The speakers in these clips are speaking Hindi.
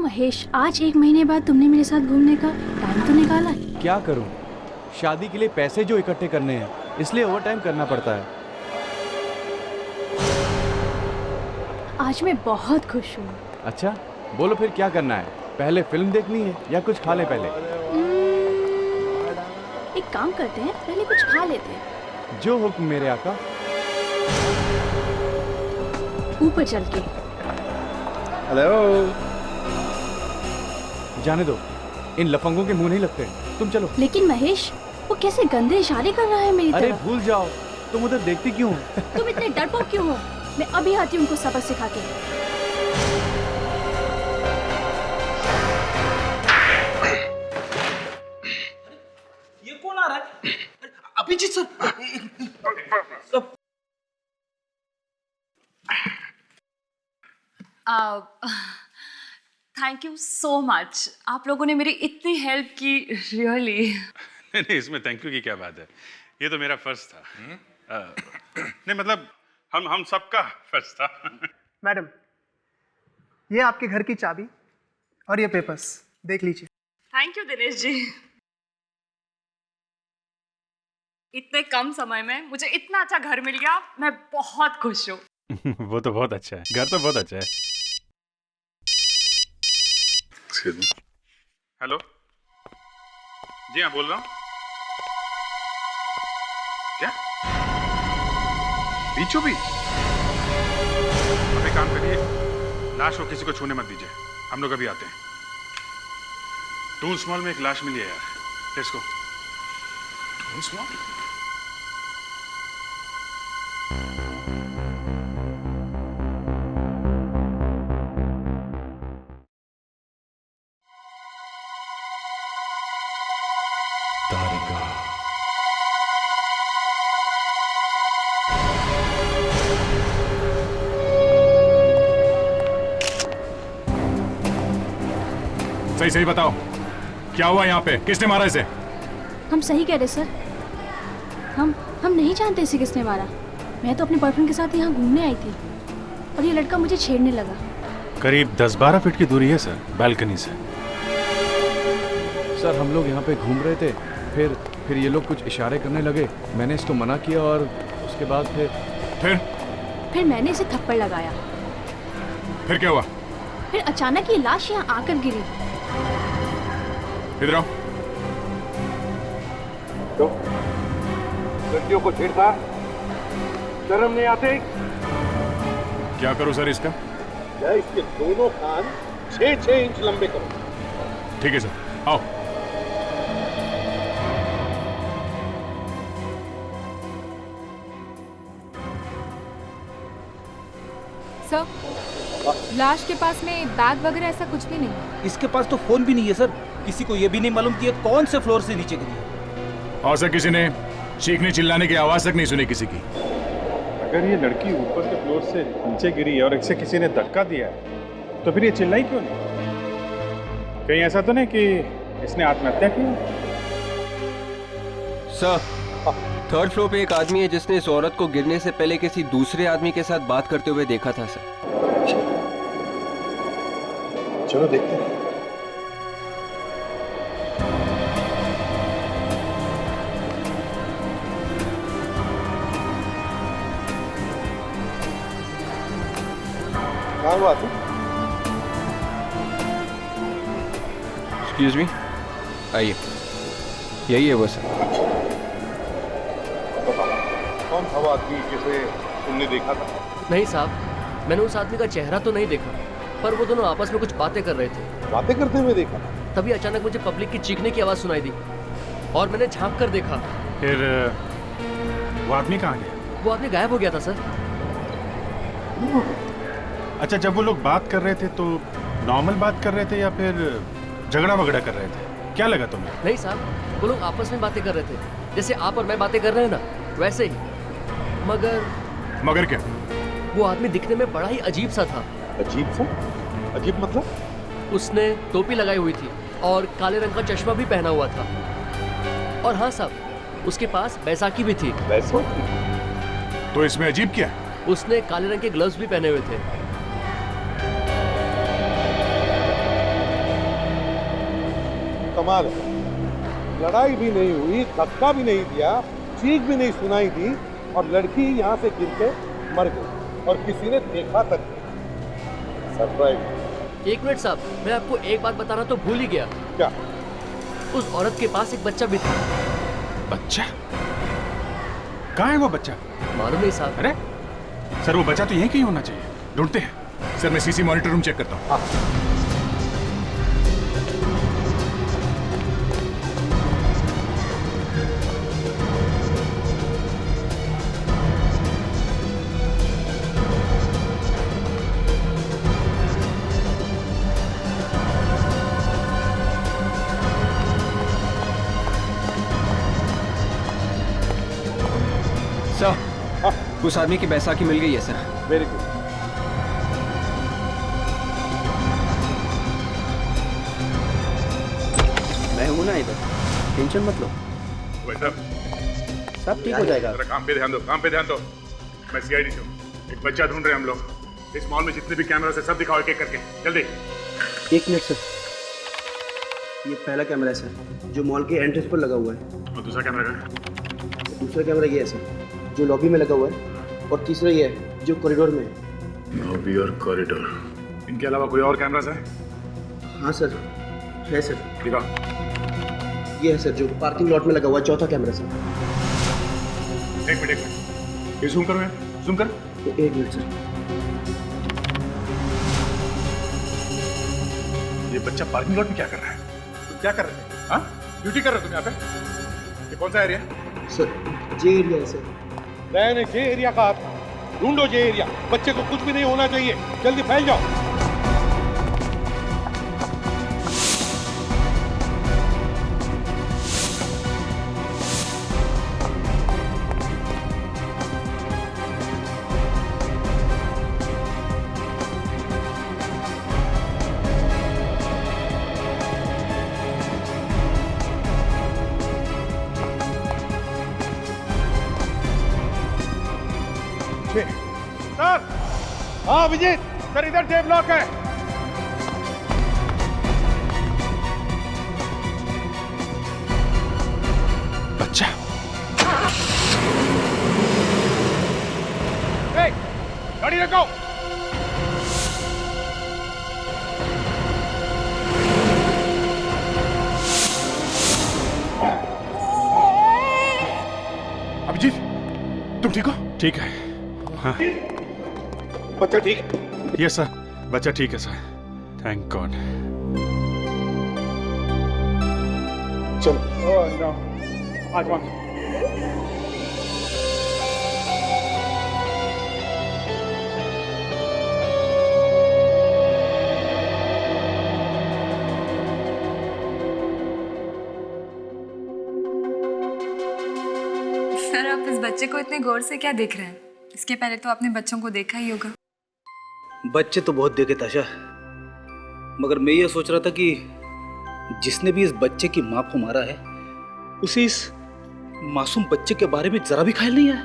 महेश, आज 1 महीने बाद तुमने मेरे साथ घूमने का टाइम तो निकाला। क्या करूं, शादी के लिए पैसे जो इकट्ठे करने हैं, इसलिए ओवर टाइम करना पड़ता है। आज मैं बहुत खुश हूँ। अच्छा, बोलो फिर क्या करना है? पहले फिल्म देखनी है या कुछ खा ले पहले? एक काम करते हैं, पहले कुछ खा लेते हैं। जो हुक्म मेरे आका। ऊपर चल के। हेलो। जाने दो, इन लफंगों के मुंह नहीं लगते। तुम चलो। लेकिन महेश, वो कैसे गंदे इशारे कर रहा है मेरी तरफ। अरे भूल जाओ, तुम उधर देखती क्यों? तुम इतने डरपोक क्यों हो? मैं अभी आती हूँ उनको सबक सिखा के। ये कौन आ रहा है? Abhijeet sir. Thank you so much. आप लोगों ने मेरी इतनी हेल्प की, रियली। नहीं, इसमें थैंक यू की क्या बात है, ये तो मेरा फर्ज था। नहीं मतलब हम सबका फर्ज था। मैडम, ये आपके घर की चाबी और ये पेपर्स देख लीजिए। Thank you Dinesh ji. इतने कम समय में मुझे इतना अच्छा घर मिल गया, मैं बहुत खुश हूँ। वो तो बहुत अच्छा है, घर तो बहुत अच्छा है। हेलो, जी हाँ बोल रहा हूँ। क्या बीचों बीच? अब एक काम करिए, लाश को किसी को छूने मत दीजिए, हम लोग अभी आते हैं। टूल्स मॉल में एक लाश मिली है यार, लेट्स गो। Tools mall? सही सही बताओ, क्या हुआ यहाँ पे? किसने मारा इसे? हम सही कह रहे सर, हम नहीं जानते इसे किसने मारा। मैं तो अपने बॉयफ्रेंड के साथ यहाँ घूमने आई थी और ये लड़का मुझे छेड़ने लगा। करीब 10-12 फीट की दूरी है सर, बालकनी से। सर हम लोग यहाँ पे घूम रहे थे, फिर ये लोग कुछ इशारे करने लगे। मैंने इसको मना किया और उसके बाद फिर मैंने इसे थप्पड़ लगाया। फिर क्या हुआ? फिर अचानक ये लाश यहाँ आकर गिरी। इधर आओ। तो लड़कियों को छेड़ता, शर्म नहीं आते? क्या करूं सर इसका? क्या इसके दोनों कान 6-6 इंच लंबे करो। ठीक है सर, आओ। सर, लाश के पास में बैग वगैरह ऐसा कुछ भी नहीं। इसके पास तो फोन भी नहीं है सर। किसी को ये भी नहीं मालूम कि ये कौन से फ्लोर से नीचे गिरी है। और सर किसी ने चीखने चिल्लाने की आवाज तक नहीं सुनी किसी की। अगर ये लड़की ऊपर के फ्लोर से नीचे गिरी है और इसे किसी ने धक्का दिया है, तो फिर ये चिल्लाई क्यों नहीं? कहीं ऐसा तो नहीं कि इसने आत्महत्या की? सर, 3rd फ्लोर पे एक आदमी है जिसने इस औरत को गिरने से पहले किसी दूसरे आदमी के साथ बात करते हुए देखा था सर। चलो देखते हैं। कहाँ हुआ तू? एक्सक्यूज मी, आइए। यही है वो सर। कौन था वो आदमी जिसे तुमने देखा था? नहीं साहब, मैंने उस आदमी का चेहरा तो नहीं देखा, पर वो दोनों आपस में कुछ बातें कर रहे थे। बातें करते हुए देखा? तभी अचानक मुझे पब्लिक की चीखने की आवाज सुनाई दी और मैंने झांक कर देखा। फिर वो आदमी कहाँ गया? वो आदमी गायब हो गया था सर। अच्छा, जब वो लोग बात कर रहे थे तो नॉर्मल बात कर रहे थे या फिर झगड़ा वगड़ा कर रहे थे? क्या लगा तुम्हें? नहीं साहब, वो लोग आपस में बातें कर रहे थे, जैसे आप और मैं बातें कर रहे हैं ना, वैसे ही। मगर क्या? वो आदमी दिखने में बड़ा ही अजीब सा था। अजीब सा? अजीब मतलब? उसने टोपी लगाई हुई थी और काले रंग का चश्मा भी पहना हुआ था। और हाँ साहब, उसके पास बैसाखी भी थी। बैसाखी? तो इसमें अजीब क्या है? उसने काले रंग के ग्लव्स भी पहने हुए थे। कमाल है, लड़ाई भी नहीं हुई, धक्का भी नहीं दिया, चीख भी नहीं सुनाई दी और लड़की यहाँ से गिर के मर गई और किसी ने देखा तक नहीं। सरप्राइज। एक मिनट साहब, मैं आपको एक बात बताना तो भूल ही गया। क्या? उस औरत के पास एक बच्चा भी था। बच्चा? कहाँ है वो बच्चा? मालूम नहीं साहब। अरे सर, वो बच्चा तो यहीं कहीं होना चाहिए, ढूंढते हैं। सर मैं सीसी मॉनिटर रूम चेक करता हूँ। सर, उस आदमी की बैसाखी मिल गई है सर। Very good. मैं हूं ना इधर, टेंशन मत लो। सब ठीक हो जाएगा। जरा काम पे ध्यान दो, काम पे ध्यान दो। मैं सीआईडी से हूँ, एक बच्चा ढूंढ रहे हैं हम लोग। इस मॉल में जितने भी कैमरा है सब दिखाओ एक एक करके, जल्दी। एक मिनट सर, ये पहला कैमरा है सर, जो मॉल के एंट्रेंस पर लगा हुआ है। और दूसरा कैमरा कहाँ है? दूसरा कैमरा ये है सर, जो लॉबी में लगा हुआ है। और तीसरा ये है, जो कॉरिडोर में है। लॉबी और कॉरिडोर, इनके अलावा कोई और कैमरास है? हाँ सर, है सर। दिखाओ। ये है सर, जो पार्किंग लॉट में लगा हुआ है, चौथा कैमरा सर। एक मिनट, ये जूम करो यार, जूम कर। एक मिनट सर। ये बच्चा पार्किंग लॉट में क्या कर रहा है? तुम क्या कर रहे थे? हाँ, ड्यूटी कर रहे हो तुम यहाँ पे? ये कौन सा एरिया? सर, जे एरिया है सर। मैंने जे एरिया कहा था, ढूंढो जे एरिया। बच्चे को कुछ भी नहीं होना चाहिए, जल्दी फैल जाओ। सर, हाँ विजय सर, इधर जे ब्लॉक है। बच्चा? गाड़ी रखो। अभिजीत, तुम ठीक हो? ठीक है। हाँ। बच्चा ठीक है? यस सर, बच्चा ठीक है सर, थैंक गॉड। चलो। ओह नो, आज वहाँ। सर, आप इस बच्चे को इतने गौर से क्या देख रहे हैं? इसके पहले तो आपने बच्चों को देखा ही होगा। बच्चे तो बहुत देखे ताशा, मगर मैं ये सोच रहा था कि जिसने भी इस बच्चे की माँ को मारा है, उसे इस मासूम बच्चे के बारे में जरा भी ख्याल नहीं है।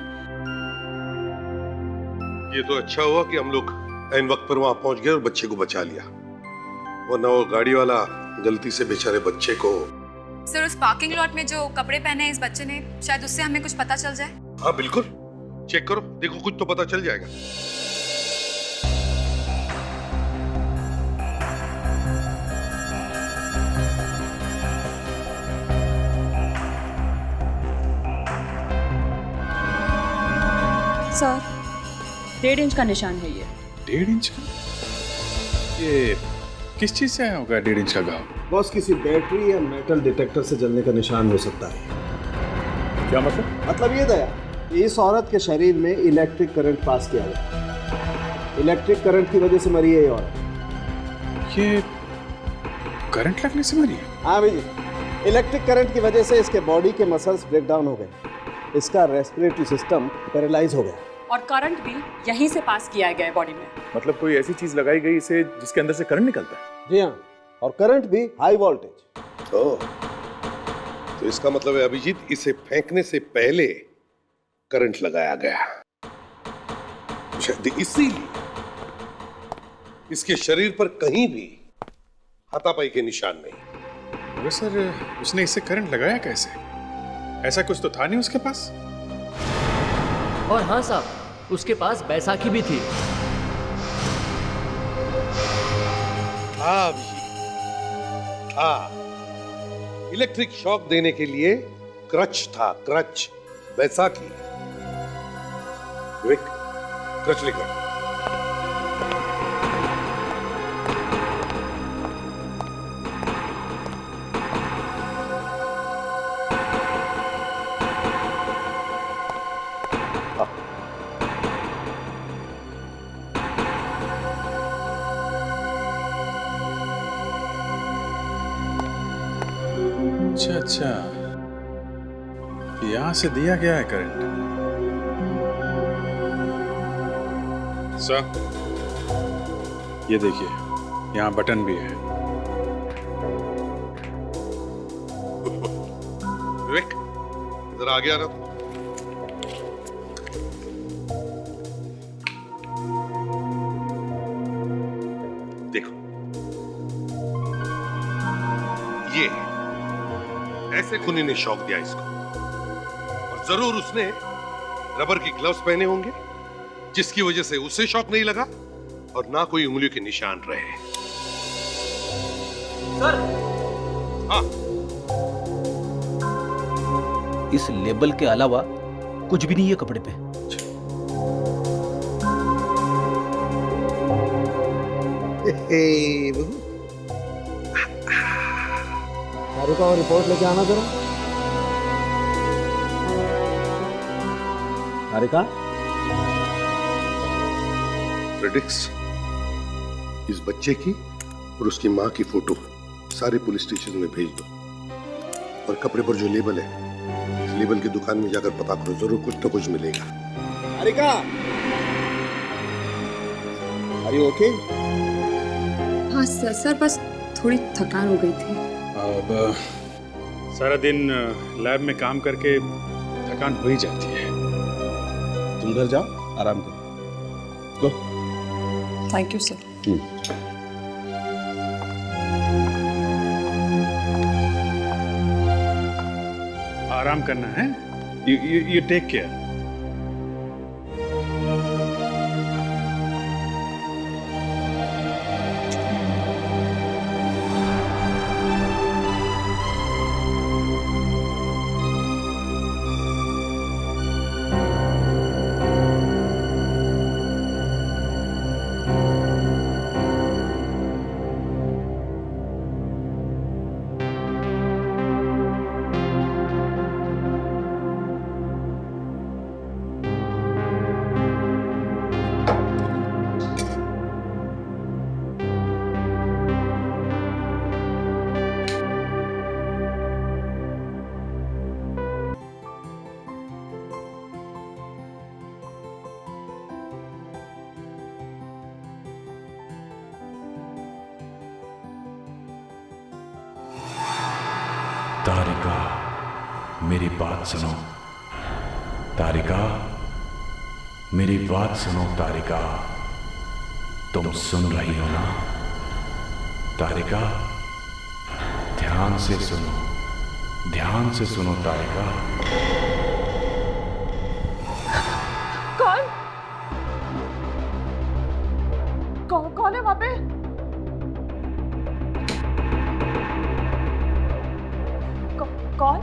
ये तो अच्छा हुआ कि हम लोग ऐन वक्त पर वहां पहुंच गए और बच्चे को बचा लिया, वरना वो गाड़ी वाला गलती से बेचारे बच्चे को। सर, उस पार्किंग लॉट में जो कपड़े पहने हैं इस बच्चे ने, शायद उससे हमें कुछ पता चल जाए। हाँ बिल्कुल, चेक करो, देखो कुछ तो पता चल जाएगा। सर, 1.5 इंच का निशान है ये। 1.5 इंच का? ये किस चीज से आया होगा 1.5 इंच का घाव? बॉस, किसी बैटरी या मेटल डिटेक्टर से जलने का निशान हो सकता है। क्या मतलब? मतलब ये दया, इस औरत के शरीर में इलेक्ट्रिक करंट पास किया गया, इलेक्ट्रिक करंट की वजह से मरी है ये औरत। ये करंट लगने से मरी है? हाँ भैया, इलेक्ट्रिक करंट की वजह से इसके बॉडी के मसल्स ब्रेक डाउन हो गए, इसका रेस्पिरेटरी सिस्टम पैरालाइज हो गया और करंट भी यहीं से पास किया गया है बॉडी में। मतलब कोई ऐसी चीज लगाई गई इसे जिसके अंदर से करंट निकलता है? जी हाँ, और करंट भी हाई वोल्टेज। तो इसका मतलब है अभिजीत, इसे फेंकने से पहले करंट लगाया गया, शायद इसीलिए इसके शरीर पर कहीं भी हाथापाई के निशान नहीं। सर उसने इससे करंट लगाया कैसे? ऐसा कुछ तो था नहीं उसके पास। और हाँ साहब, उसके पास बैसाखी भी थी। हाँ हाँ, इलेक्ट्रिक शॉक देने के लिए क्रच था, क्रच, बैसाखी। विवेक, क्रच लेकर। अच्छा, यहां से दिया गया है करंट। सर, ये देखिए, यहां बटन भी है। विवेक, इधर आ गया ना तू? देखो, ये ऐसे खूनी ने शॉक दिया इसको, और जरूर उसने रबर की ग्लव्स पहने होंगे, जिसकी वजह से उसे शॉक नहीं लगा और ना कोई उंगलियों के निशान रहे। सर, हाँ, इस लेबल के अलावा कुछ भी नहीं है कपड़े पे। का रिपोर्ट लेके आना जरा। हारिका, प्रेडिक्स, इस बच्चे की और उसकी मां की फोटो सारे पुलिस स्टेशन में भेज दो, और कपड़े पर जो लेबल है, इस लेबल की दुकान में जाकर पता करो, जरूर कुछ तो कुछ मिलेगा। Harika, are you okay? हाँ सर, बस थोड़ी थकान हो गई थी। अब सारा दिन लैब में काम करके थकान हो ही जाती है। तुम घर जाओ, आराम करो। गो। Thank you sir. आराम करना है। You take care. तारिका, मेरी बात सुनो। तारिका, मेरी बात सुनो। तारिका, तुम सुन रही हो ना? तारिका, ध्यान से सुनो, ध्यान से सुनो तारिका। कौन है वहां पे? कौन?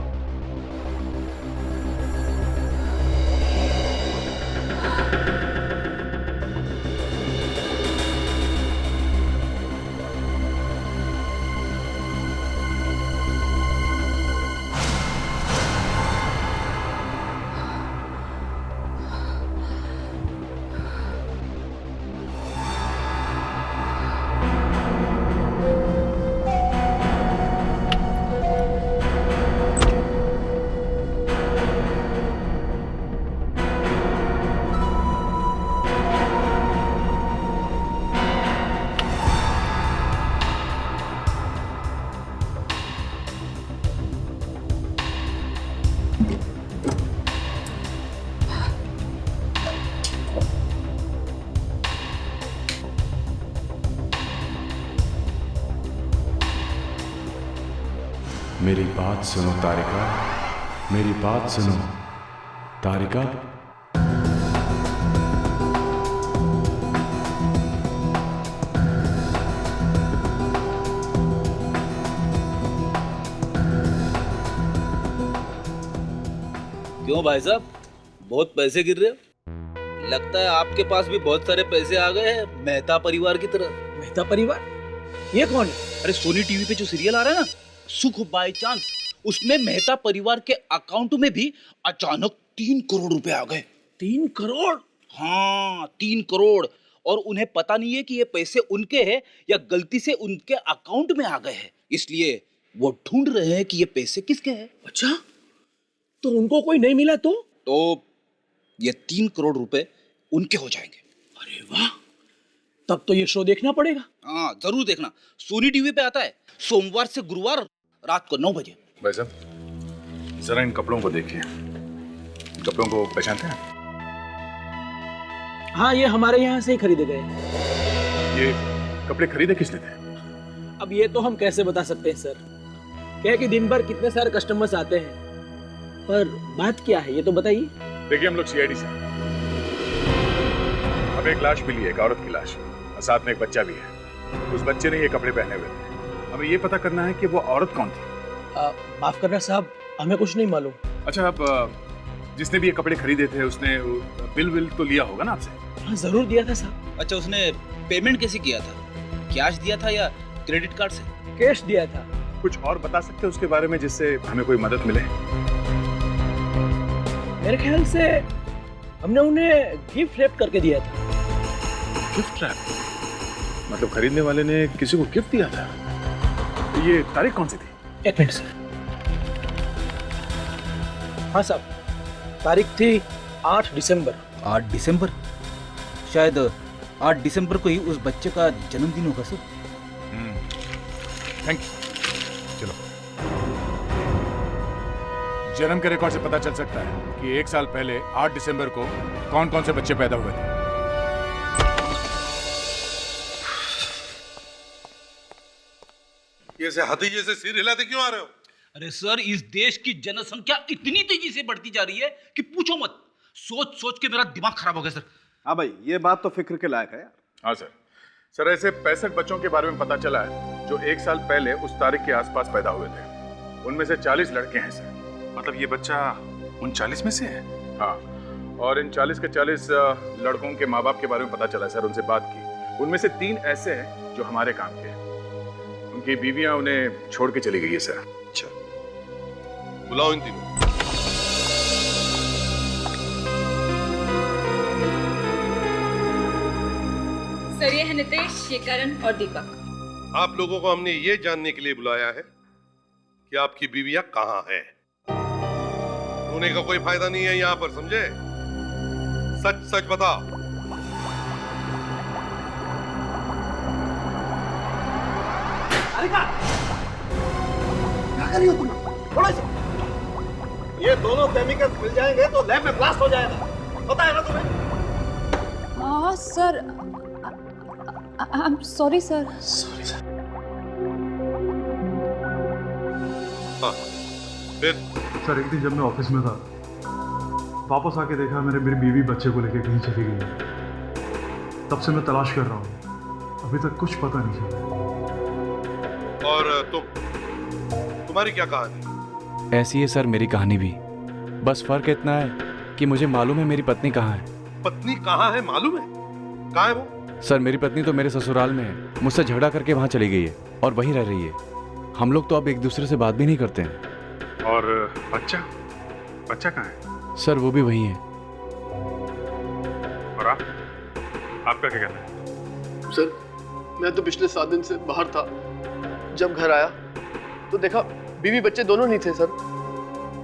मेरी बात सुनो तारिका, मेरी बात सुनो तारिका। क्यों भाई साहब, बहुत पैसे गिर रहे हो? लगता है आपके पास भी बहुत सारे पैसे आ गए हैं मेहता परिवार की तरह। मेहता परिवार? ये कौन है? अरे सोनी टीवी पे जो सीरियल आ रहा है ना, सुख बाय चांस, उसमें मेहता परिवार के अकाउंट में भी अचानक 3 करोड़ रुपए आ गए। 3 करोड़? हाँ, 3 करोड़। और उन्हें पता नहीं है कि ये पैसे उनके हैं या गलती से उनके अकाउंट में आ गए हैं, इसलिए वो ढूंढ रहे हैं कि ये पैसे किसके हैं। अच्छा, तो उनको कोई नहीं मिला तो ये 3 करोड़ रुपए उनके हो जाएंगे। अरे वाह, तब तो ये शो देखना पड़ेगा। हाँ जरूर देखना, सोनी टीवी पे आता है सोमवार से गुरुवार रात को 9 बजे। भाई साहब जरा इन कपड़ों को देखिए, इन कपड़ों को पहचानते हैं? हाँ, ये हमारे यहाँ से ही खरीदे गए। ये कपड़े खरीदे किसने थे? अब ये तो हम कैसे बता सकते हैं सर, क्या कि दिन भर कितने सारे कस्टमर्स आते हैं, पर बात क्या है ये तो बताइए। देखिए हम लोग सीआईडी से, अब एक लाश मिली है, एक औरत की लाश, और साथ में एक बच्चा भी है। उस बच्चे ने ये कपड़े पहने हुए थे। हमें ये पता करना है कि वो औरत कौन थी। माफ करना साहब, हमें कुछ नहीं मालूम। अच्छा, अब जिसने भी ये कपड़े खरीदे थे उसने बिल तो लिया होगा ना आपसे? हाँ जरूर दिया था साहब। अच्छा, उसने पेमेंट कैसे किया था? कैश दिया था या क्रेडिट कार्ड से? कैश दिया था। कुछ और बता सकते हैं उसके बारे में जिससे हमें कोई मदद मिले? मेरे ख्याल से हमने उन्हें गिफ्ट रैप करके दिया था। Gift wrap? मतलब खरीदने वाले ने किसी को गिफ्ट दिया था? ये तारीख कौन सी थी? एक मिनट सर। हाँ साहब, तारीख थी 8 दिसंबर। 8 दिसंबर? शायद 8 दिसंबर को ही उस बच्चे का जन्मदिन होगा सर। Thank you. चलो, जन्म के रिकॉर्ड से पता चल सकता है कि 1 साल पहले 8 दिसंबर को कौन कौन से बच्चे पैदा हुए थे। ये से हाथी जैसे सिर हिलाते क्यों आ रहे हो? अरे सर, इस देश की जनसंख्या इतनी तेजी से बढ़ती जा रही है कि पूछो मत। सोच सोच के मेरा दिमाग खराब हो गया सर। हाँ भाई, ये बात तो फिक्र के लायक है यार। हाँ सर, ऐसे 65 बच्चों के बारे में पता चला है जो 1 साल पहले उस तारीख के आसपास पैदा हुए थे। उनमें से 40 लड़के हैं सर। मतलब ये बच्चा उन 40 में से है? हाँ, और इन 40 के 40 लड़कों के माँ बाप के बारे में पता चला सर, उनसे बात की। उनमें से 3 ऐसे हैं जो हमारे काम के हैं। उनकी बीवियां उन्हें छोड़ के चली गई है सर। अच्छा, बुलाओ इन तीनों। सर, ये है नितेश, ये करण और दीपक। आप लोगों को हमने ये जानने के लिए बुलाया है कि आपकी बीवियां कहाँ हैं। रोने का कोई फायदा नहीं है यहाँ पर, समझे? सच सच बताओ। क्या कर रही हो तुम? थोड़ा सा। ये दोनों केमिकल्स मिल जाएंगे तो लैब में ब्लास्ट हो जाएगा, पता है ना तुम्हें? हाँ sir, I am sorry sir. Sorry sir. हाँ, फिर? सर, एक दिन जब मैं ऑफिस में था, वापस आके देखा मेरी बीवी बच्चे को लेके कहीं चली गई है। तब से मैं तलाश कर रहा हूँ, अभी तक कुछ पता नहीं चला। और तुम्हारी क्या कहानी? ऐसी है सर मेरी कहानी भी, बस फर्क इतना है कि मुझे मालूम है मेरी पत्नी कहाँ है। पत्नी कहाँ है मालूम है? कहाँ है वो? सर, मेरी पत्नी तो मेरे ससुराल में है, मुझसे झगड़ा करके वहाँ चली गई है और वहीं रह रही है। हम लोग तो अब एक दूसरे से बात भी नहीं करते हैं। और बच्चा कहाँ है? सर, वो भी वहीं है। और आपका क्या कहना है? सर, मैं तो पिछले 7 दिन से बाहर था। जब घर आया तो देखा बीवी बच्चे दोनों नहीं थे सर।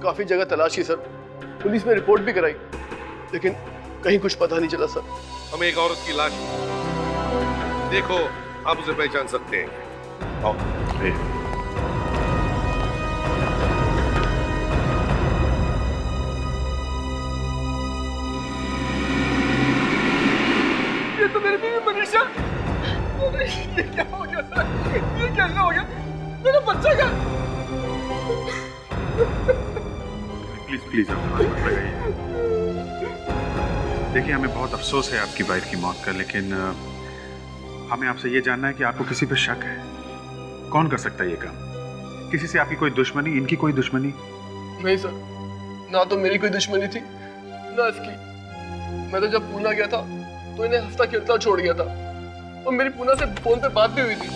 काफी जगह तलाश की सर, पुलिस में रिपोर्ट भी कराई, लेकिन कहीं कुछ पता नहीं चला सर। हमें एक औरत की लाश देखो, आप उसे पहचान सकते हैं। आओ। ये तो मेरी बीवी मनीषा। ये क्या हो गया सर? ये कैसे हो गया? मेरा बच्चा का प्लीज प्लीज आप हाथ मत लगाइए। देखिए, हमें बहुत अफसोस है आपकी वाइफ की मौत का, लेकिन हमें आपसे ये जानना है कि आपको किसी पर शक है? कौन कर सकता है ये काम? किसी से आपकी कोई दुश्मनी, इनकी कोई दुश्मनी? नहीं सर, ना तो मेरी कोई दुश्मनी थी ना इसकी। मैं तो जब पूना गया था तो इन्हें हफ्ता खेलता छोड़ गया था, और मेरी पूना से फोन पे बात भी हुई थी।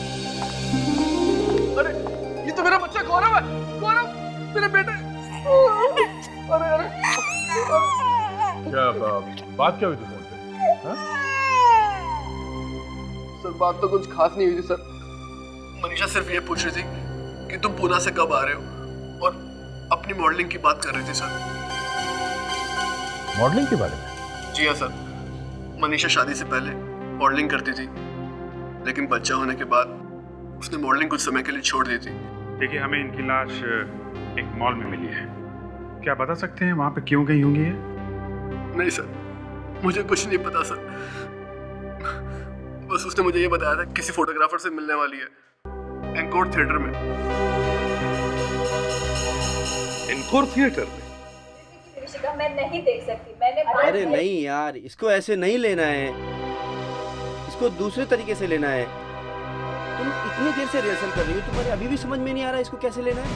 अरे ये तो मेरा बच्चा गौरव है, गौरव मेरे बेटे। अरे अरे क्या बात क्या हुई थी फोन पे? सर बात तो कुछ खास नहीं हुई थी सर। मनीषा सिर्फ ये पूछ रही थी कि तुम पूना से कब आ रहे हो, और अपनी मॉडलिंग की बात कर रही थी सर। मॉडलिंग के बारे में? जी हाँ सर, मनीषा शादी से पहले मॉडलिंग करती थी, लेकिन बच्चा होने के बाद उसने मॉडलिंग कुछ समय के लिए छोड़ दी थी। देखिए, हमें इनकी लाश एक मॉल में मिली है। क्या बता सकते हैं वहां पे क्यों गई होंगी ये? नहीं सर, मुझे कुछ नहीं पता सर। बस उसने मुझे ये बताया था किसी फोटोग्राफर से मिलने वाली है एंकोर थिएटर में। एंकोर थिएटर में? मैं नहीं देख सकती, मैंने अरे नहीं यार, इसको ऐसे नहीं लेना है, इसको दूसरे तरीके से लेना है। तुम इतनी देर से रिहर्सल कर रही हो, तुम्हारे अभी भी समझ में नहीं आ रहा इसको कैसे लेना है?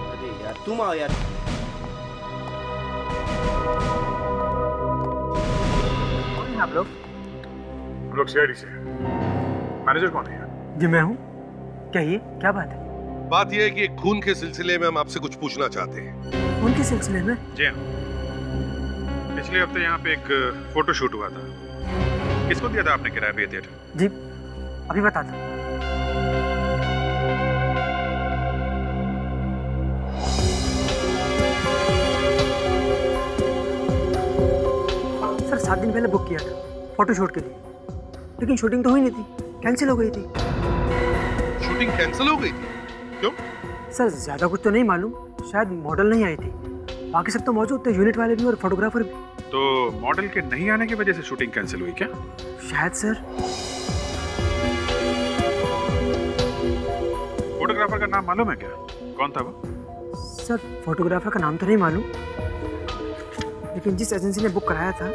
अरे यार तुम आओ यार। कौन है आप लोग? हम लोग सीआईडी से। मैनेजर कौन है? जी मैं हूँ। कहिए क्या बात है? बात यह है कि एक खून के सिलसिले में हम आपसे कुछ पूछना चाहते हैं। खून के सिलसिले में? जी हाँ, पिछले हफ्ते यहाँ पे एक फोटो शूट हुआ था। किसको दिया था आपने किराए पे ये थिएटर? जी अभी बताता हूँ। सर 7 दिन पहले बुक किया था फोटो शूट के लिए, लेकिन शूटिंग तो हुई नहीं थी, कैंसिल हो गई थी। शूटिंग कैंसिल हो गई थी? क्यों? सर ज्यादा कुछ तो नहीं मालूम, शायद मॉडल नहीं आई थी, बाकी सब तो मौजूद थे, यूनिट वाले भी और फोटोग्राफर भी। तो मॉडल के नहीं आने की वजह से शूटिंग कैंसिल हुई क्या? शायद सर। फोटोग्राफर का नाम मालूम है क्या? कौन था वो? सर फोटोग्राफर का नाम तो नहीं मालूम, लेकिन जिस एजेंसी ने बुक कराया था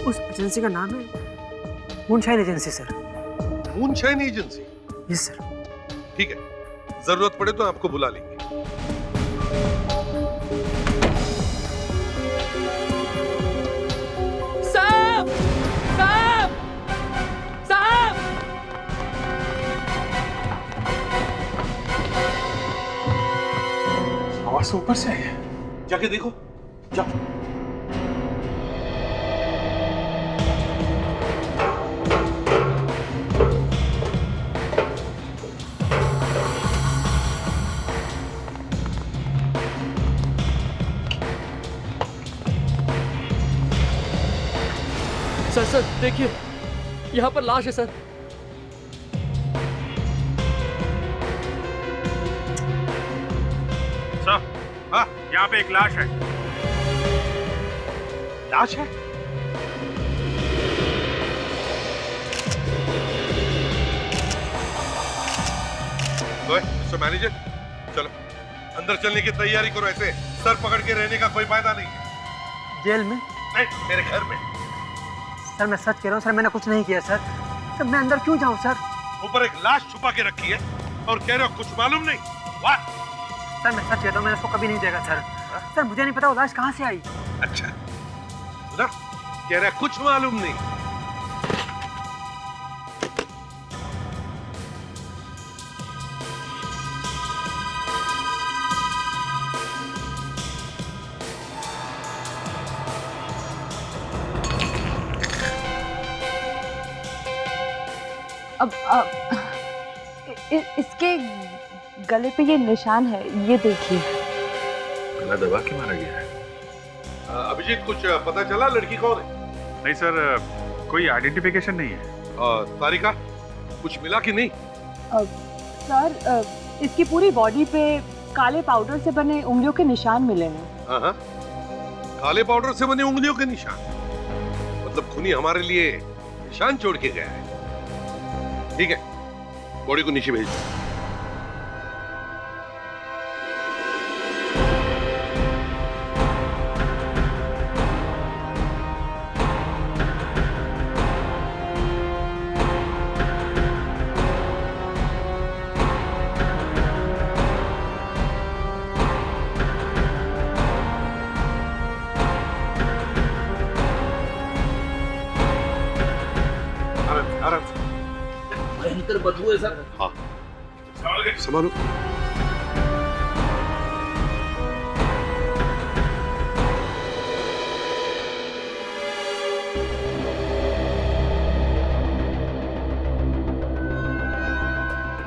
उस एजेंसी का नाम है moonshine agency. Sir moonshine agency? Yes sir. ठीक है, जरूरत पड़े तो आपको बुला लेंगे। साहब! साहब! साहब! आवाज तो ऊपर से आई है। जाके देखो, जाओ। सर सर देखिए, यहाँ पर लाश है सर। सर, हाँ, यहाँ पे एक लाश है। लाश है? मिस्टर मैनेजर, चलो अंदर चलने की तैयारी करो। ऐसे सर पकड़ के रहने का कोई फायदा नहीं है। जेल में? नहीं, मेरे घर में। सर मैं सच कह रहा हूँ सर, मैंने कुछ नहीं किया सर। सर मैं अंदर क्यों जाऊँ सर? ऊपर एक लाश छुपा के रखी है और कह रहे हो कुछ मालूम नहीं? वाह! सर मैं सच कहता हूँ, मैंने उसको कभी नहीं देखा सर। सर मुझे नहीं पता वो लाश कहाँ से आई। अच्छा, ना कह रहा कुछ मालूम नहीं। अब इसके गले पे ये निशान है, ये देखिए। गला दबा के मारा गया है। अभिजीत, कुछ पता चला लड़की कौन है? नहीं सर, कोई आइडेंटिफिकेशन नहीं है। तारिका, कुछ मिला कि नहीं? सर इसकी पूरी बॉडी पे काले पाउडर से बने उंगलियों के निशान मिले हैं। हाँ, काले पाउडर से बने उंगलियों के निशान? मतलब खूनी हमारे लिए निशान छोड़ के गया है। ठीक है, बॉडी को नीचे भेज दो। सर बदबू है सर। हाँ संभालो।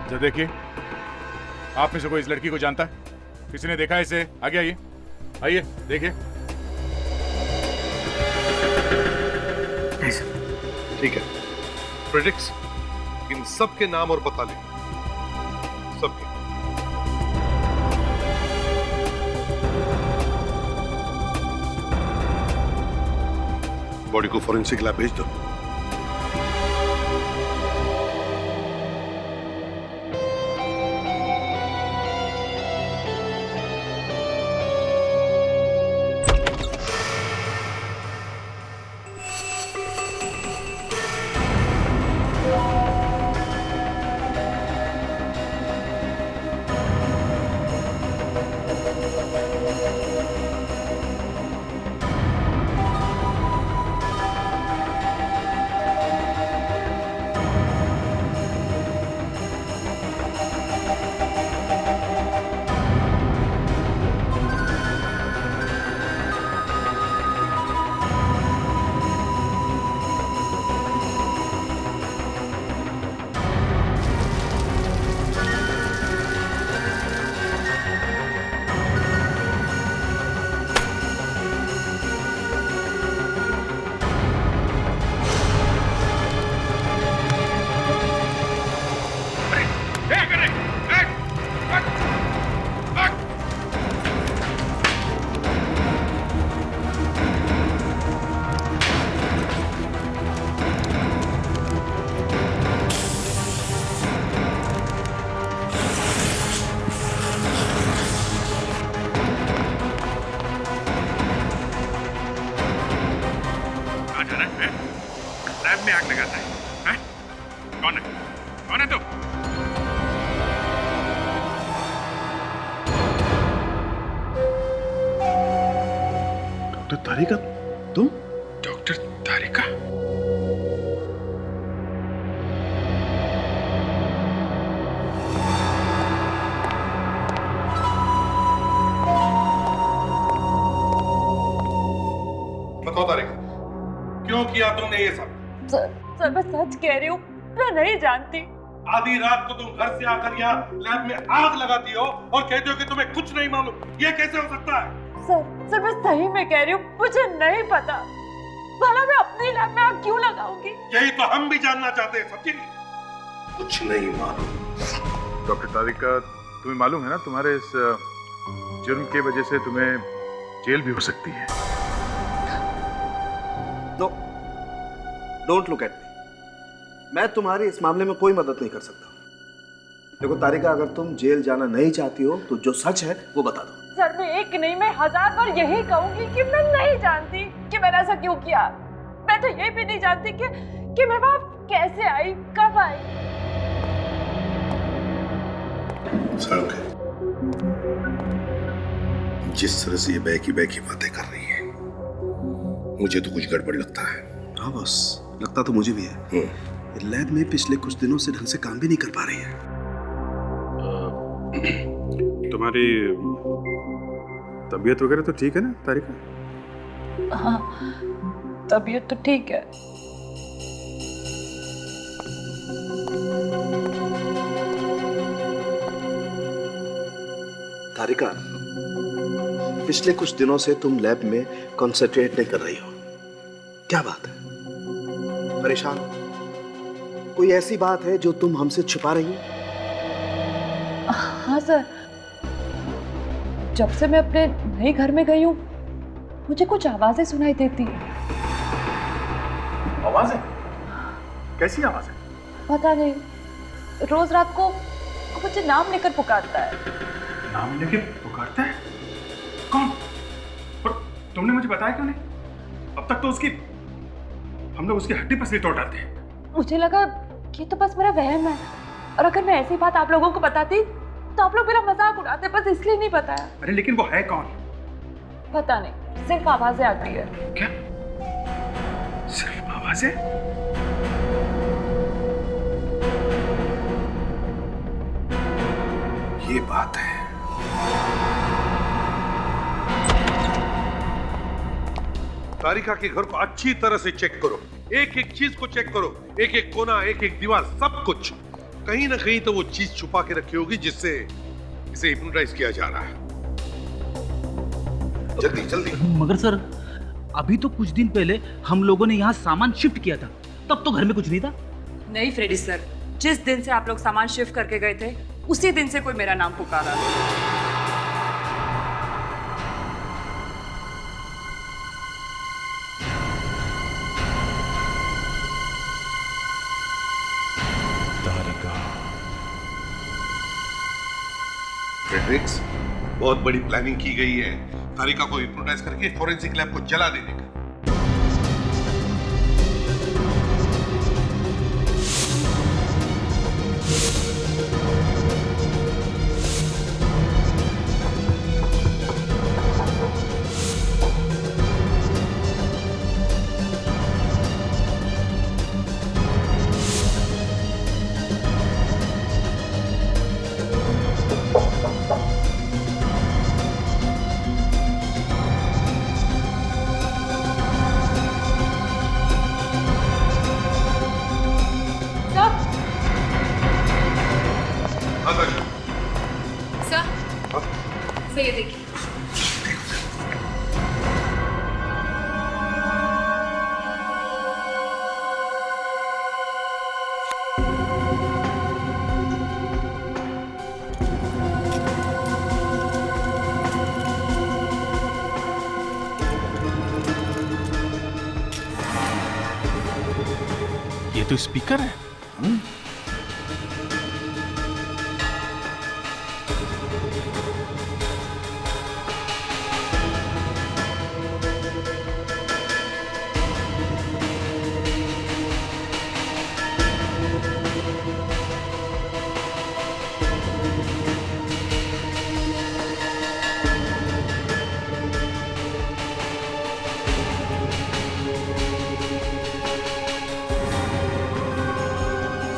जरा देखिए, आप में से कोई इस लड़की को जानता है? किसी ने देखा है इसे? आगे आइए, आइए देखिए। ठीक है, प्रेडिक्स इन सब के नाम और बता ले, सबके। बॉडी को फॉरेंसिक लैब भेज दो। लैब में आग लगाता है? कौन है? कौन है तू? डॉक्टर तारिका, तुम? डॉक्टर तारिका? बताओ तारिका, क्यों किया तुमने ये सब? सर मैं सच कह रही हूँ, मैं नहीं जानती। आधी रात को तुम घर से आकर यहाँ लैब में आग लगाती हो और कहते हो कि तुम्हें कुछ नहीं मालूम। ये कैसे हो सकता है? सर मैं सही में कह रही हूँ, मुझे नहीं पता। भला मैं अपनी लैब में आग क्यों लगाऊंगी? यही तो हम भी जानना चाहते हैं सच्ची। कुछ नहीं मालूम। डॉक्टर तारिका, तुम्हें मालूम है ना, तुम्हारे इस जुर्म की वजह से तुम्हें जेल भी हो सकती है। Don't look at me. मैं तुम्हारी इस मामले में कोई मदद नहीं कर सकता। देखो तारिका, अगर तुम जेल जाना नहीं चाहती हो तो जो सच है वो बता दो। सर मैं एक नहीं, मैं 1000 बार यही कहूंगी कि मैं नहीं जानती कि मैंने ऐसा क्यों किया। मैं तो ये भी नहीं जानती कि मैं वहां कैसे आई, कब आई। सड़क है। जिस तरह से ये बहकी बातें कर रही है, मुझे तो कुछ गड़बड़ लगता है। हाँ बॉस, लगता तो मुझे भी है। लैब में पिछले कुछ दिनों से ढंग से काम भी नहीं कर पा रही है। तुम्हारी तबीयत वगैरह तो ठीक है ना तारिका? हाँ, तबीयत तो ठीक है। तारिका, पिछले कुछ दिनों से तुम लैब में कंसंट्रेट नहीं कर रही हो। क्या बात है? परेशान? कोई ऐसी बात है जो तुम हमसे छुपा रही हो? हाँ सर, जब से मैं अपने नए घर में गई हूँ, मुझे कुछ आवाजें सुनाई देती है। आवाजें? कैसी आवाजें? पता नहीं, रोज रात को मुझे नाम लेकर पुकारता है। नाम लेके पुकारता है? कौन? और तुमने मुझे बताया क्यों नहीं? अब तक तो हम लोग उसकी हड्डी पसली तोड़ डालते हैं। मुझे लगा कि तो बस मेरा वहम है, और अगर मैं ऐसी बात आप लोगों को बताती तो आप लोग मेरा मजाक उड़ाते, बस इसलिए नहीं बताया। अरे लेकिन वो है कौन? पता नहीं, सिर्फ आवाजें आती है। क्या? सिर्फ आवाजें? ये बात है। तारिका के घर को अच्छी तरह से चेक करो, एक एक चीज को चेक करो, एक एक कोना, एक एक दीवार, सब कुछ। कहीं ना कहीं तो वो चीज छुपा के रखी होगी जिससे इसे हिप्नोटाइज किया जा रहा है। जल्दी जल्दी। मगर सर, अभी तो कुछ दिन पहले हम लोगों ने यहाँ सामान शिफ्ट किया था, तब तो घर में कुछ नहीं था। नहीं फ्रेडी सर, जिस दिन से आप लोग सामान शिफ्ट करके गए थे उसी दिन से कोई मेरा नाम पुकारा। फ्रेडरिक्स, बहुत बड़ी प्लानिंग की गई है तारिका को हिप्नोटाइज करके फॉरेंसिक लैब को जला देने का। सर ये देखिए। ये तो स्पीकर है।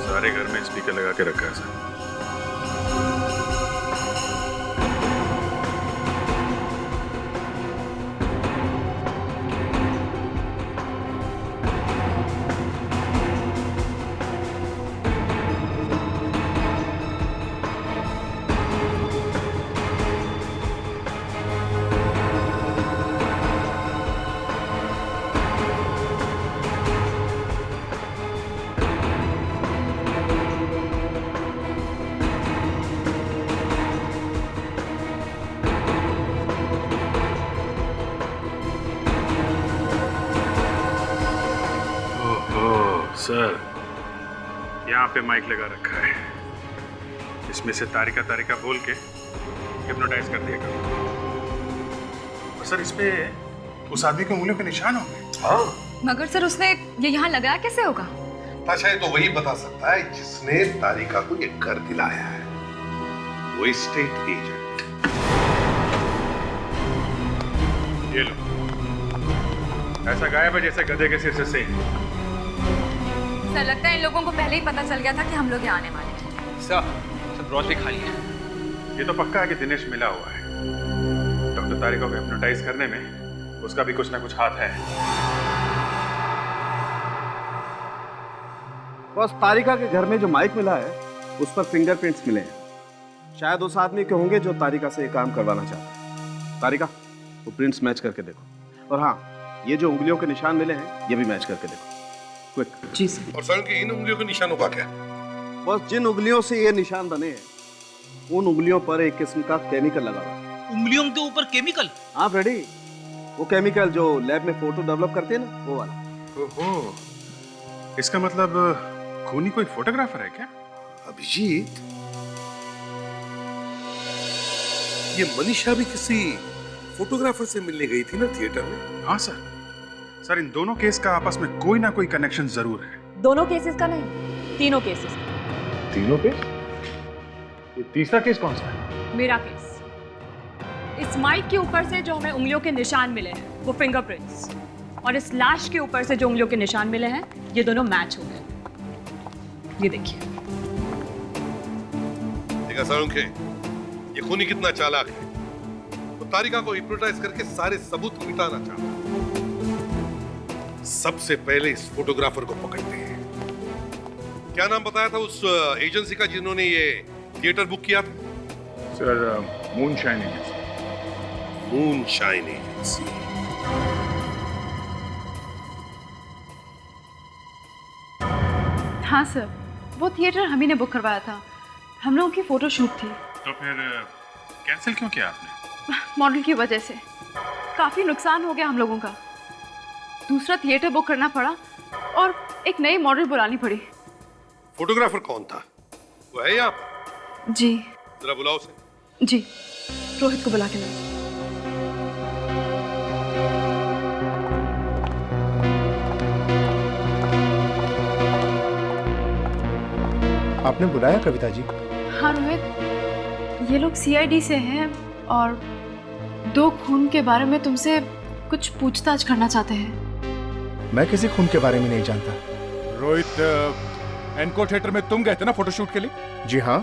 सारे घर में स्पीकर लगा के रखा है सर। सर, यहाँ पे माइक लगा रखा है, इसमें से तारिका तारिका बोल के हिप्नोटाइज कर दिया करो। और सर, इस पे उस आदमी के उंगलियों के निशान होंगे। हाँ, मगर सर उसने ये यहाँ लगाया कैसे होगा? ताशा ये तो वही बता सकता है जिसने तारिका को ये घर दिलाया है, वो स्टेट एजेंट। ये लो, ऐसा गायब है जैसे गधे के सिर से। सर लगता है इन लोगों को पहले ही पता चल गया था कि हम लोग यहाँ आने वाले हैं। सब ग्रॉसरी खाली है। ये तो पक्का है कि दिनेश मिला हुआ है। डॉक्टर तारिका को हिप्नोटाइज करने में उसका भी कुछ ना कुछ हाथ है। बस तारिका के घर में जो माइक मिला है उस पर फिंगरप्रिंट्स मिले हैं। शायद उस आदमी के होंगे जो तारिका से ये काम करवाना चाहता है। तारिका, वो प्रिंट्स मैच करके देखो। और हाँ, ये जो उंगलियों के निशान मिले हैं ये भी मैच करके देखो। क्विक। जी सर। और सर के इन उंगलियों के निशानों का क्या? बस जिन उंगलियों से ये निशान बने हैं उन उंगलियों पर एक किस्म का केमिकल लगा हुआ है। उंगलियों के ऊपर केमिकल? हाँ फ्रेडी, वो केमिकल जो लैब में फोटो डेवलप करते हैं ना, वो वाला। ओहो, इसका मतलब खूनी कोई फोटोग्राफर है क्या? अभिजीत, ये मनीषा भी किसी फोटोग्राफर से मिलने गई थी ना थिएटर में? हाँ सर। सर, इन दोनों केस का आपस में कोई ना कोई कनेक्शन जरूर है। दोनों केसेस का नहीं, तीनों केसेस का। तीनों केस? ये तीसरा केस कौन सा है? मेरा केस। इस माइक के ऊपर से जो हमें उंगलियों के निशान मिले हैं वो फिंगरप्रिंट्स, और इस लाश के ऊपर से जो उंगलियों के निशान मिले हैं ये दोनों मैच हो गए। ये देखिए। देखा सारुंखे, ये खूनी कितना चालाक है, तो तारिका को हिप्नोटाइज करके सारे सबूत मिटाना चाहता है। सबसे पहले इस फोटोग्राफर को पकड़ते हैं। क्या नाम बताया था उस एजेंसी का जिन्होंने ये थिएटर बुक किया था? Sir, moonshine agency. Moonshine agency. हाँ सर, वो थिएटर हम ही ने बुक करवाया था। हम लोगों की फोटो शूट थी। तो फिर कैंसिल क्यों किया आपने? मॉडल की वजह से काफी नुकसान हो गया हम लोगों का। दूसरा थिएटर बुक करना पड़ा और एक नई मॉडल बुलानी पड़ी। फोटोग्राफर कौन था? वो है यहाँ पर? जी। जरा बुलाओ उसे। जी, रोहित को बुला के लाओ। आपने बुलाया कविता जी? हाँ रोहित, ये लोग सीआईडी से हैं और 2 खून के बारे में तुमसे कुछ पूछताछ करना चाहते हैं। मैं किसी खून के बारे में नहीं जानता। रोहित, एनको थिएटर में तुम गए थे ना फोटोशूट के लिए? जी हाँ।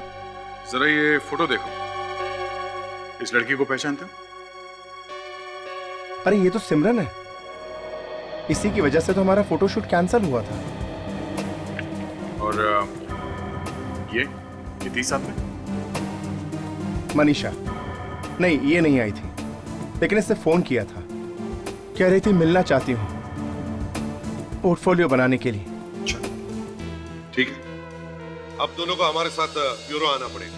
जरा ये फोटो देखो। इस लड़की को पहचानते हो? अरे ये तो सिमरन है। इसी की वजह से तो हमारा फोटोशूट कैंसिल हुआ था। और ये थी साथ में? मनीषा। नहीं, ये नहीं आई थी, लेकिन इससे फोन किया था। कह रही थी मिलना चाहती हूँ पोर्टफोलियो बनाने के लिए। ठीक है, अब दोनों को हमारे साथ ब्यूरो आना पड़ेगा।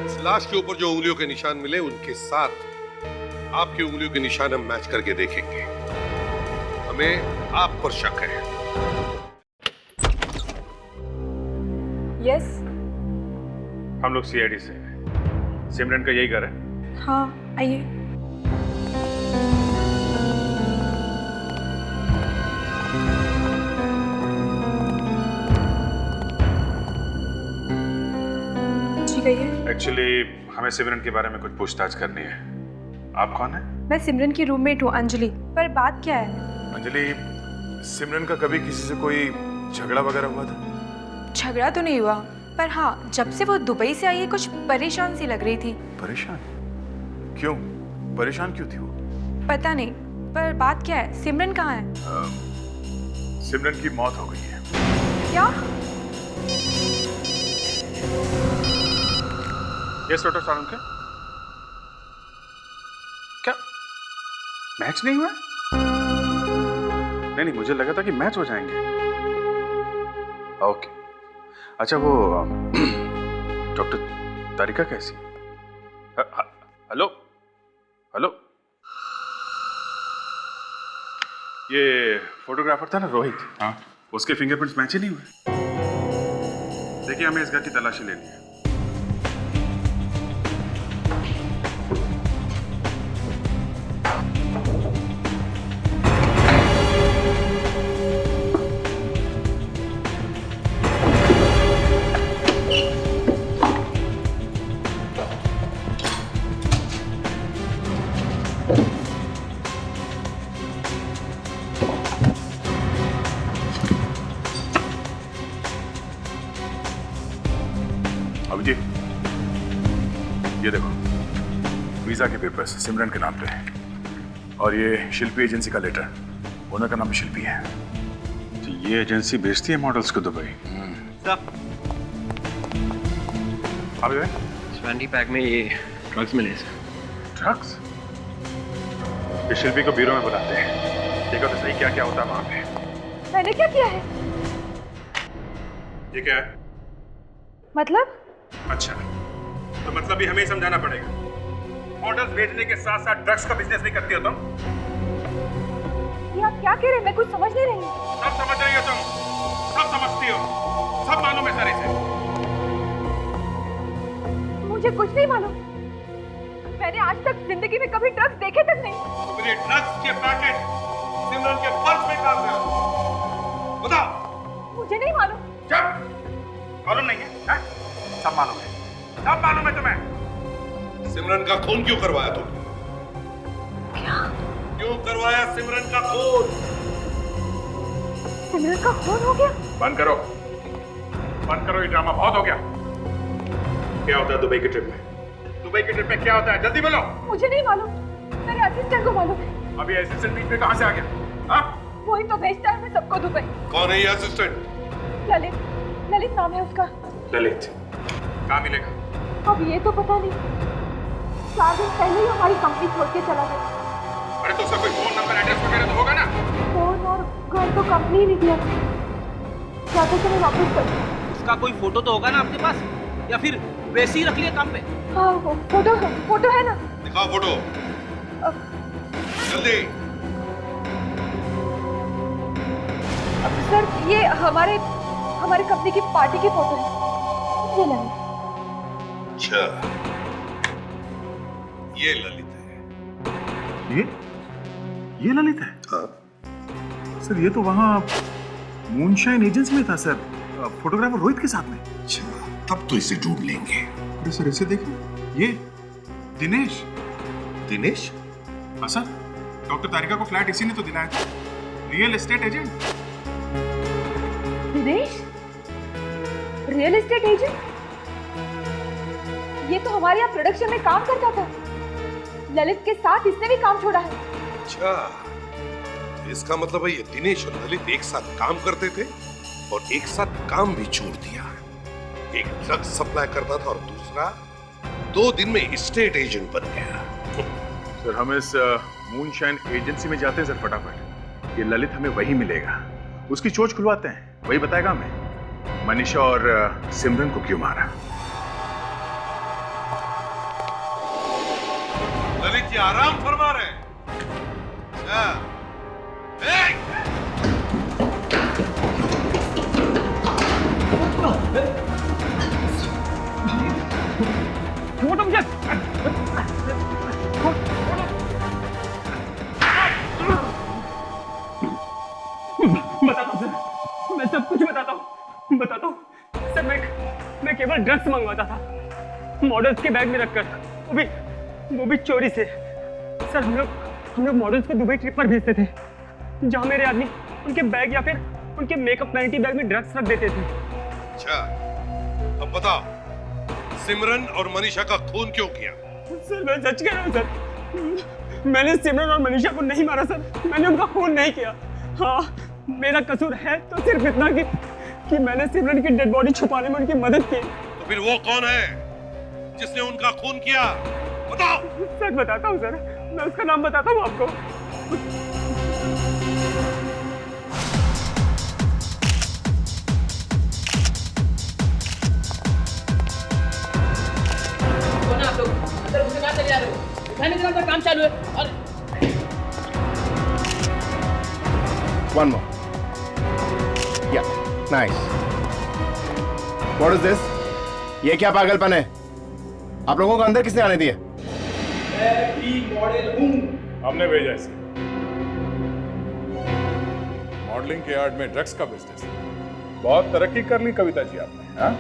इस लाश के ऊपर जो उंगलियों के निशान मिले उनके साथ आपकी उंगलियों के निशान हम मैच करके देखेंगे। हमें आप पर शक है। यस। हम लोग सीआईडी से हैं। सिमरन का यही घर है? हाँ, आइए। एक्चुअली हमें सिमरन के बारे में कुछ पूछताछ करनी है। आप कौन है? मैं सिमरन की रूममेट हूँ, अंजलि। पर बात क्या है? अंजलि, सिमरन का कभी किसी से कोई झगड़ा वगैरह हुआ था? झगड़ा तो नहीं हुआ, पर हाँ, जब से वो दुबई से आई है कुछ परेशान सी लग रही थी। परेशान? क्यों? परेशान क्यों थी वो? पता नहीं, पर बात क्या है? सिमरन कहाँ है? सिमरन की मौत हो गई है। क्या? ये फोटो सारुण के? क्या मैच नहीं हुआ? नहीं, मुझे लगा था कि मैच हो जाएंगे। ओके, अच्छा वो डॉक्टर तारिका कैसी? हेलो हेलो, ये फोटोग्राफर था ना रोहित? हाँ। उसके फिंगरप्रिंट्स मैच ही नहीं हुए। देखिए, हमें इस घर की तलाशी लेनी है। अभिजीत, ये देखो, वीजा के पेपर्स सिमरन के नाम पे है और ये शिल्पी एजेंसी का लेटर, ओनर का नाम भी शिल्पी है। तो ये एजेंसी भेजती है मॉडल्स को दुबई। अभी ट्वेंटी पैक में ये ड्रग्स मिले सर। ड्रग्स? ये शिल्पी को ब्यूरो में बुलाते हैं, देखो तो सही क्या क्या होता है वहां पे। मैंने क्या किया है? ये क्या है? मतलब? अच्छा, तो मतलब भी हमें ही समझाना पड़ेगा। मॉडल्स भेजने के साथ साथ ड्रग्स का बिजनेस भी करती हो तुम? ये आप क्या कह रहे हैं? मैं कुछ समझ नहीं रही। सब समझ रही हो तुम, सब समझती हो, सब मालूम है सारे से। मुझे कुछ नहीं मालूम। मैंने आज तक जिंदगी में कभी ड्रग्स देखे तक नहीं। तो फिर ये ड्रग्स के पैकेट सिमरन के पर्स में कहां से? बताओ। मुझे नहीं मालूम। चुप, मालूम नहीं है? सब मालूम है, सब मालूम है तुम्हें। सिमरन का खून क्यों करवाया तुम? क्या? क्यों करवाया सिमरन का खून? सिमरन का खून हो गया? बंद करो, बंद करो, ये ड्रामा बहुत हो गया। क्या होता है दुबई की ट्रिप में? दुबई की ट्रिप पे क्या होता है? जल्दी बोलो। मुझे नहीं मालूम, मेरे असिस्टेंट को मालूम है। अभी असिस्टेंट बीच में कहाँ से आ गया? वही तो भेजता है मैं सबको दुबई। कौन है ये असिस्टेंट? ललित, ललित नाम है उसका। ललित कहाँ मिलेगा? अब ये तो पता नहीं, 4 दिन पहले ही हमारी कंपनी छोड़ के चला गया। अरे तो उसका कोई फोन नंबर एड्रेस वगैरह तो होगा ना? फोन और घर तो कंपनी ही नहीं दिया, जाते समय वापस कर। उसका कोई फोटो तो होगा ना आपके पास, या फिर वैसे ही रख लिया काम पे? हाँ फोटो है ना। दिखाओ फोटो जल्दी। सर ये हमारे कंपनी की पार्टी की फोटो है, ये ललित। अच्छा ये ललित है। ये ललित है? हाँ सर ये तो वहाँ मूनशाइन एजेंसी में था सर, फोटोग्राफर रोहित के साथ में। अच्छा तब तो इसे ढूंढ लेंगे। अरे सर इसे देखिए, ये दिनेश। दिनेश? हाँ सर, डॉक्टर तारिका को फ्लैट इसी ने तो दिलाया था, real estate agent. Dinesh real estate agent? ये तो हमारे यहाँ प्रोडक्शन में काम करता था, ललित के साथ इसने भी काम छोड़ा है। अच्छा इसका मतलब है ये दिनेश और ललित एक साथ काम करते थे और एक साथ काम भी छोड़ दिया। एक ड्रग्स सप्लाई करता था और दूसरा 2 दिन में स्टेट एजेंट बन गया। सर हम इस मूनशाइन एजेंसी में जाते हैं सर फटाफट। ये ललित हमें वही मिलेगा, उसकी चोच खुलवाते हैं, वही बताएगा हमें मनीषा और सिमरन को क्यों मारा। ललित जी आराम फरमा रहे हैं। फोटो मुझे बताता हूँ सर, मैं सब कुछ बताता हूँ सर। मैं केवल ड्रग्स मंगवाता था, मॉडल्स के बैग में रखकर, वो भी चोरी से। सर हम लोग मॉडल्स को दुबई ट्रिप पर भेजते थे, जहाँ मेरे आदमी उनके बैग या फिर उनके मेकअप वैनिटी बैग में ड्रग्स रख देते थे। अच्छा अब बताओ सिमरन और मनीषा का खून क्यों किया? सर मैं सच कह रहा हूँ सर, मैंने सिमरन और मनीषा को नहीं मारा सर, मैंने उनका खून नहीं किया। हाँ मेरा कसूर है तो सिर्फ इतना कि मैंने सिमरन की डेड बॉडी छुपाने में उनकी मदद की। तो फिर वो कौन है जिसने उनका खून किया? बताओ। सच बताता हूँ सर, मैं उसका नाम बताता हूँ आपको। आप लोग अंदर घुसे कहाँ चले जा रहे हो? खाने के अंदर काम चालू है। और One more. Yeah, nice. What is this? ये क्या पागलपन है? आप लोगों को अंदर किसने आने दिया? मैं भी मॉडल हूँ। हमने भेजा इसे। मॉडलिंग के यार्ड में ड्रग्स का बिजनेस। बहुत तरक्की कर ली कविता जी आपने, हाँ?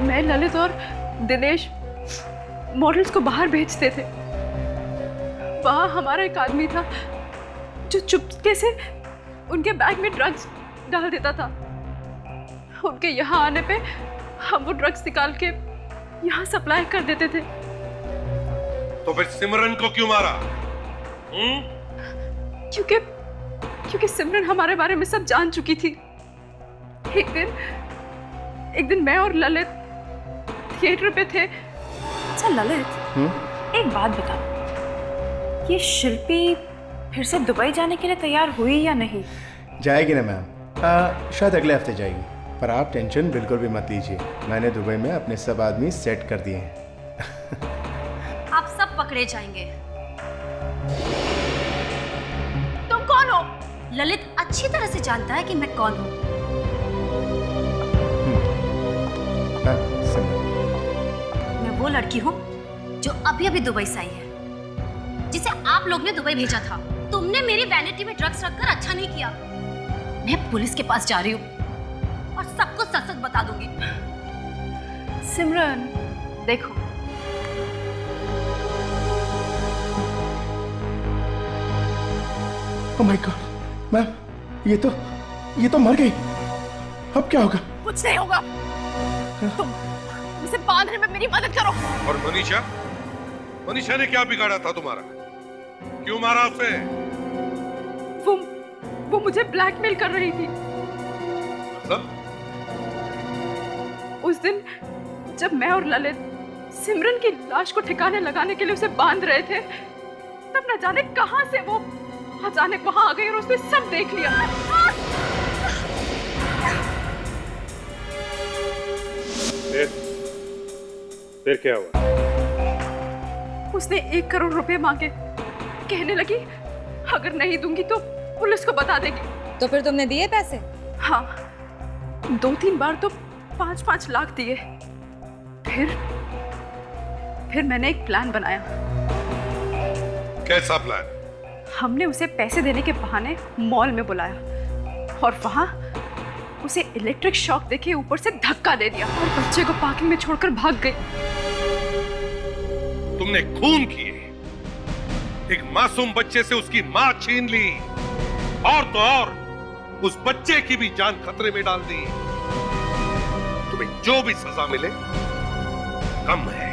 मैं, ललित और दिनेश मॉडल्स को बाहर भेजते थे। वहाँ हमारा एक आदमी था जो चुपके से उनके बैग में ड्रग्स डाल देता था। उनके यहाँ आने पे हम वो ड्रग्स निकाल के यहाँ सप्लाई कर देते थे। तो फिर सिमरन को क्यों मारा? क्योंकि सिमरन हमारे बारे में सब जान चुकी थी। एक दिन मैं और ललित थिएटर पे थे। अच्छा ललित, एक बात बता, ये शिल्पी फिर से दुबई जाने के लिए तैयार हुई या नहीं? जाएगी ना मैम, शायद अगले हफ्ते जाएगी, पर आप टेंशन बिल्कुल भी मत लीजिए। मैंने दुबई में अपने सब आदमी सेट कर दिए हैं। आप सब पकड़े जाएंगे। तुम कौन हो? ललित अच्छी तरह से जानता है कि मैं कौन हूँ। मैं वो लड़की हूँ जो अभी अभी दुबई से आई है, जिसे आप लोग ने दुबई भेजा था। तुमने मेरी वैनिटी में ड्रग्स रखकर अच्छा नहीं किया। मैं पुलिस के पास जा रही हूँ और सबको सच सच बता दूंगी। सिमरन देखो, ओह माय गॉड मैम, ये तो मर गई। अब क्या होगा? कुछ नहीं होगा। तुम इसे बांधने में मेरी मदद करो। और मनीषा ने क्या बिगाड़ा था तुम्हारा? क्यों मारा उसे? वो मुझे ब्लैकमेल कर रही थी। मतलब? उस दिन जब मैं और ललित सिमरन की लाश को ठिकाने लगाने के लिए उसे बांध रहे थे, तब न जाने कहां से वो अचानक वहां आ गई और उसने सब देख लिया। फिर क्या हुआ? उसने 1 करोड़ रुपए मांगे। कहने लगी अगर नहीं दूंगी तो पुलिस को बता देगी। तो फिर तुमने दिए पैसे? हाँ, 2-3 बार तो 5-5 लाख दिए। फिर मैंने एक प्लान बनाया। कैसा प्लान? हमने उसे पैसे देने के बहाने मॉल में बुलाया और वहां उसे इलेक्ट्रिक शॉक देके ऊपर से धक्का दे दिया और बच्चे को पार्किंग में छोड़कर भाग गई। तुमने खून किए, एक मासूम बच्चे से उसकी मां छीन ली, और तो और उस बच्चे की भी जान खतरे में डाल दी। तुम्हें जो भी सजा मिले कम है।